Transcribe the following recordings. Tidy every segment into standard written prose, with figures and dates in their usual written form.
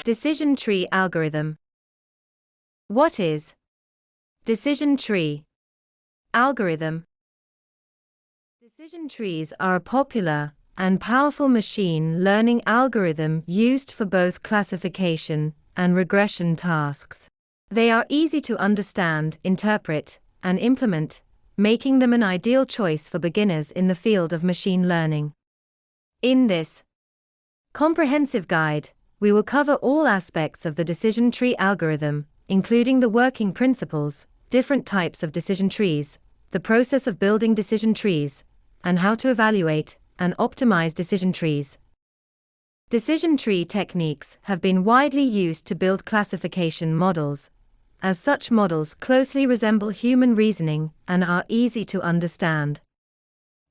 Decision tree algorithm. What is decision tree algorithm? Decision trees are a popular and powerful machine learning algorithm used for both classification and regression tasks. They are easy to understand, interpret, and implement, making them an ideal choice for beginners in the field of machine learning. In this comprehensive guide, we will cover all aspects of the decision tree algorithm, including the working principles, different types of decision trees, the process of building decision trees, and how to evaluate and optimize decision trees. Decision tree techniques have been widely used to build classification models, as such models closely resemble human reasoning and are easy to understand.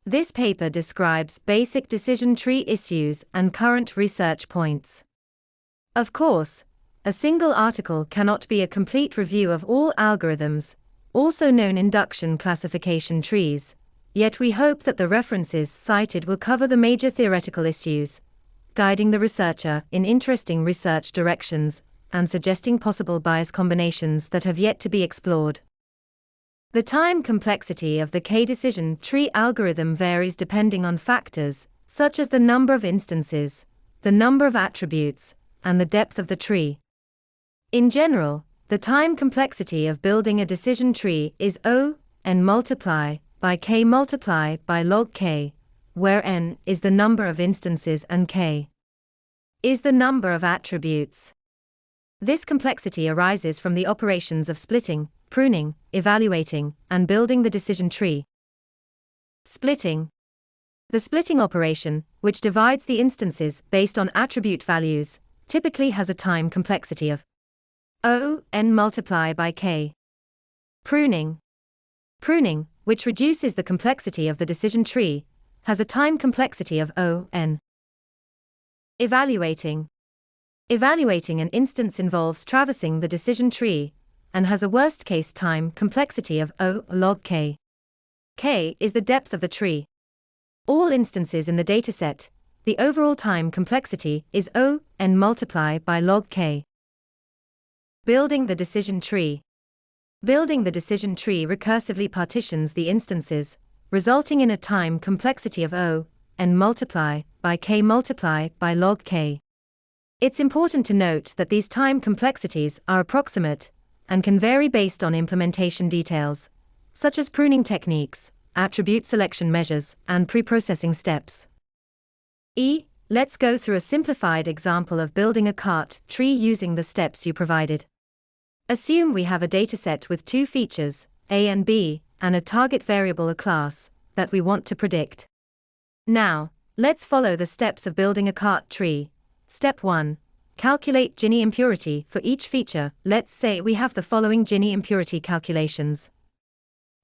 This paper describes basic decision tree issues and current research points. Of course, a single article cannot be a complete review of all algorithms, also known induction classification trees, yet we hope that the references cited will cover the major theoretical issues, guiding the researcher in interesting research directions and suggesting possible bias combinations that have yet to be explored. The time complexity of the K-decision tree algorithm varies depending on factors, such as the number of instances, the number of attributes, and the depth of the tree. In general, the time complexity of building a decision tree is O(n) multiply by K multiply by log K, where n is the number of instances and K is the number of attributes. This complexity arises from the operations of splitting, pruning, evaluating, and building the decision tree. Splitting. The splitting operation, which divides the instances based on attribute values, typically has a time complexity of O(n) multiply by K. Pruning. Pruning, which reduces the complexity of the decision tree, has a time complexity of O(n). Evaluating. Evaluating an instance involves traversing the decision tree and has a worst-case time complexity of O log K. K is the depth of the tree. All instances in the dataset, the overall time complexity is O(n) multiply by log K. Building the decision tree. Building the decision tree recursively partitions the instances, resulting in a time complexity of O(n) multiply by K multiply by log K. It's important to note that these time complexities are approximate and can vary based on implementation details, such as pruning techniques, attribute selection measures, and preprocessing steps. Let's go through a simplified example of building a cart tree using the steps you provided. Assume we have a dataset with two features, A and B, and a target variable a class, that we want to predict. Now, let's follow the steps of building a cart tree. Step 1. Calculate Gini impurity for each feature. Let's say we have the following Gini impurity calculations.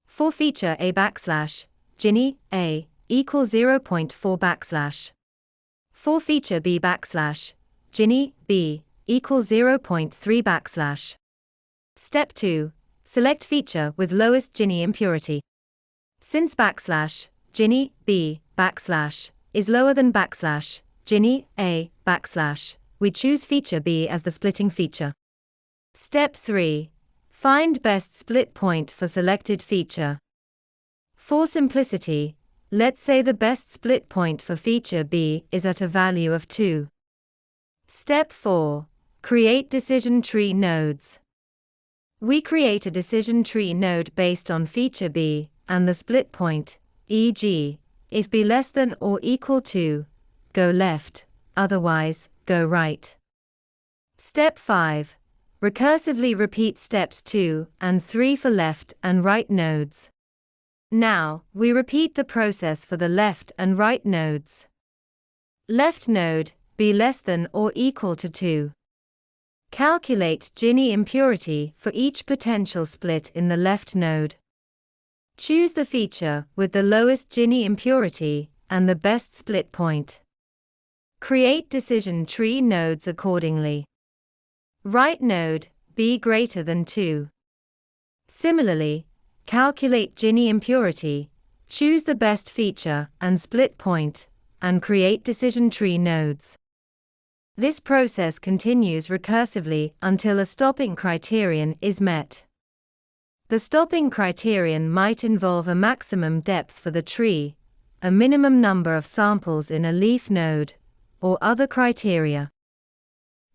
For feature A backslash, Gini, A, equals 0.4 backslash. For feature B backslash, Gini, B, equals 0.3 backslash. Step 2. Select feature with lowest Gini impurity. Since backslash, Gini, B, backslash, is lower than backslash, Gini, A, backslash, we choose feature B as the splitting feature. Step 3. Find best split point for selected feature. For simplicity, let's say the best split point for feature B is at a value of 2. Step 4. Create decision tree nodes. We create a decision tree node based on feature B and the split point, e.g., if B less than or equal to, go left, otherwise, go right. Step 5. Recursively repeat steps 2 and 3 for left and right nodes. Now, we repeat the process for the left and right nodes. Left node, B less than or equal to 2. Calculate Gini impurity for each potential split in the left node. Choose the feature with the lowest Gini impurity and the best split point. Create decision tree nodes accordingly. Right node, B greater than 2. Similarly, calculate Gini impurity, choose the best feature and split point, and create decision tree nodes. This process continues recursively until a stopping criterion is met. The stopping criterion might involve a maximum depth for the tree, a minimum number of samples in a leaf node, or other criteria.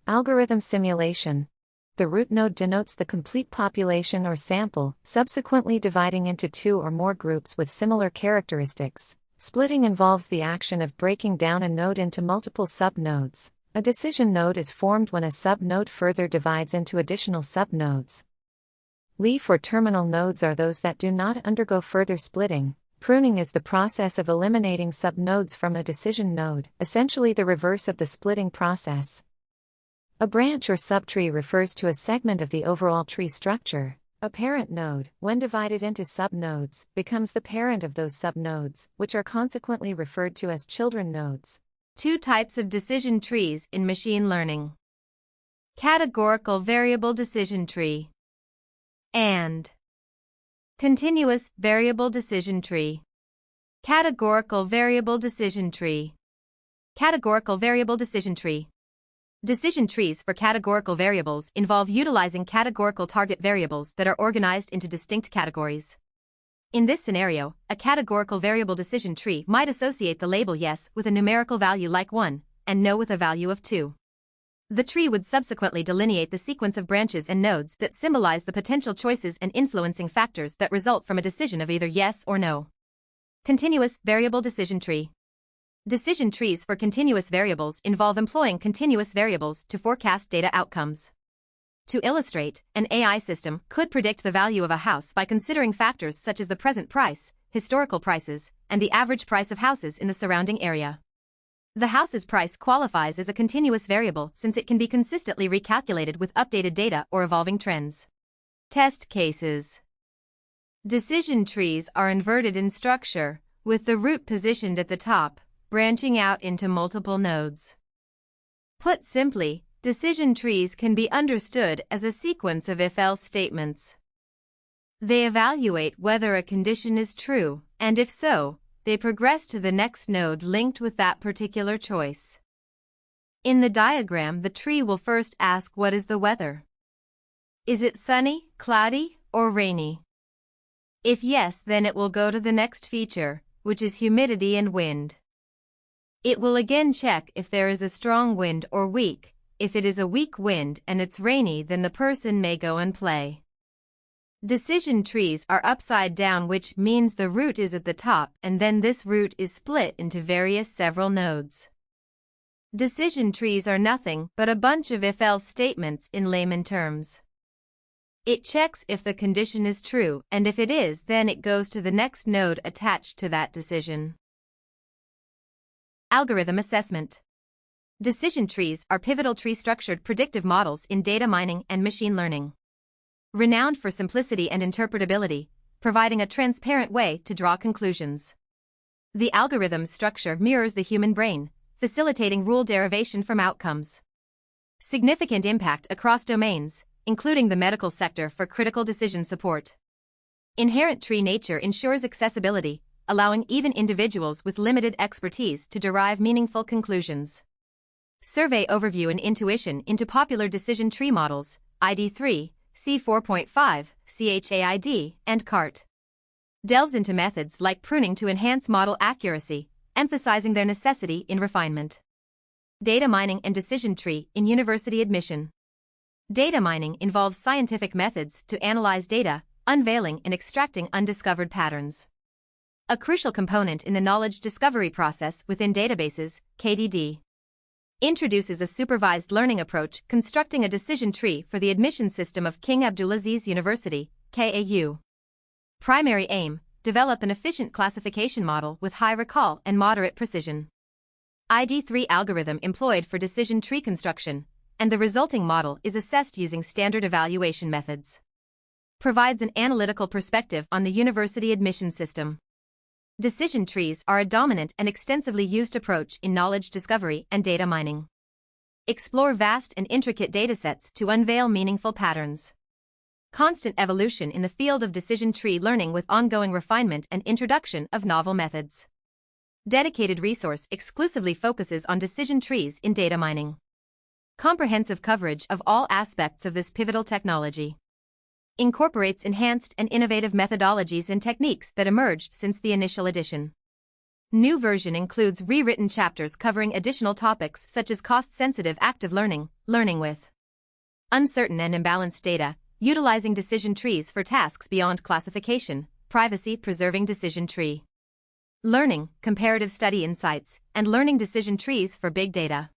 Algorithm simulation. The root node denotes the complete population or sample, subsequently dividing into two or more groups with similar characteristics. Splitting involves the action of breaking down a node into multiple subnodes. A decision node is formed when a subnode further divides into additional subnodes. Leaf or terminal nodes are those that do not undergo further splitting. Pruning is the process of eliminating subnodes from a decision node, essentially the reverse of the splitting process. A branch or subtree refers to a segment of the overall tree structure. A parent node, when divided into subnodes, becomes the parent of those subnodes, which are consequently referred to as children nodes. Two types of decision trees in machine learning: categorical variable decision tree and continuous variable decision tree. Categorical variable decision tree. Categorical variable decision tree. Decision trees for categorical variables involve utilizing categorical target variables that are organized into distinct categories. In this scenario, a categorical variable decision tree might associate the label yes with a numerical value like 1, and no with a value of 2. The tree would subsequently delineate the sequence of branches and nodes that symbolize the potential choices and influencing factors that result from a decision of either yes or no. Continuous variable decision tree. Decision trees for continuous variables involve employing continuous variables to forecast data outcomes. To illustrate, an AI system could predict the value of a house by considering factors such as the present price, historical prices, and the average price of houses in the surrounding area. The house's price qualifies as a continuous variable since it can be consistently recalculated with updated data or evolving trends. Test cases. Decision trees are inverted in structure, with the root positioned at the top, branching out into multiple nodes. Put simply, decision trees can be understood as a sequence of if-else statements. They evaluate whether a condition is true, and if so, they progress to the next node linked with that particular choice. In the diagram, the tree will first ask what is the weather. Is it sunny, cloudy, or rainy? If yes, then it will go to the next feature, which is humidity and wind. It will again check if there is a strong wind or weak. If it is a weak wind and it's rainy, then the person may go and play. Decision trees are upside down, which means the root is at the top and then this root is split into various several nodes. Decision trees are nothing but a bunch of if-else statements in layman terms. It checks if the condition is true, and if it is, then it goes to the next node attached to that decision. Algorithm assessment. Decision trees are pivotal tree-structured predictive models in data mining and machine learning. Renowned for simplicity and interpretability, providing a transparent way to draw conclusions. The algorithm's structure mirrors the human brain, facilitating rule derivation from outcomes. Significant impact across domains, including the medical sector for critical decision support. Inherent tree nature ensures accessibility, allowing even individuals with limited expertise to derive meaningful conclusions. Survey overview and intuition into popular decision tree models, ID3, C4.5, CHAID, and CART. Delves into methods like pruning to enhance model accuracy, emphasizing their necessity in refinement. Data mining and decision tree in university admission. Data mining involves scientific methods to analyze data, unveiling and extracting undiscovered patterns. A crucial component in the knowledge discovery process within databases, KDD. Introduces a supervised learning approach, constructing a decision tree for the admission system of King Abdulaziz University, KAU. Primary aim: develop an efficient classification model with high recall and moderate precision. ID3 algorithm employed for decision tree construction, and the resulting model is assessed using standard evaluation methods. Provides an analytical perspective on the university admission system. Decision trees are a dominant and extensively used approach in knowledge discovery and data mining. Explore vast and intricate datasets to unveil meaningful patterns. Constant evolution in the field of decision tree learning with ongoing refinement and introduction of novel methods. Dedicated resource exclusively focuses on decision trees in data mining. Comprehensive coverage of all aspects of this pivotal technology. Incorporates enhanced and innovative methodologies and techniques that emerged since the initial edition. New version includes rewritten chapters covering additional topics such as cost-sensitive active learning, learning with uncertain and imbalanced data, utilizing decision trees for tasks beyond classification, privacy-preserving decision tree learning, comparative study insights, and learning decision trees for big data.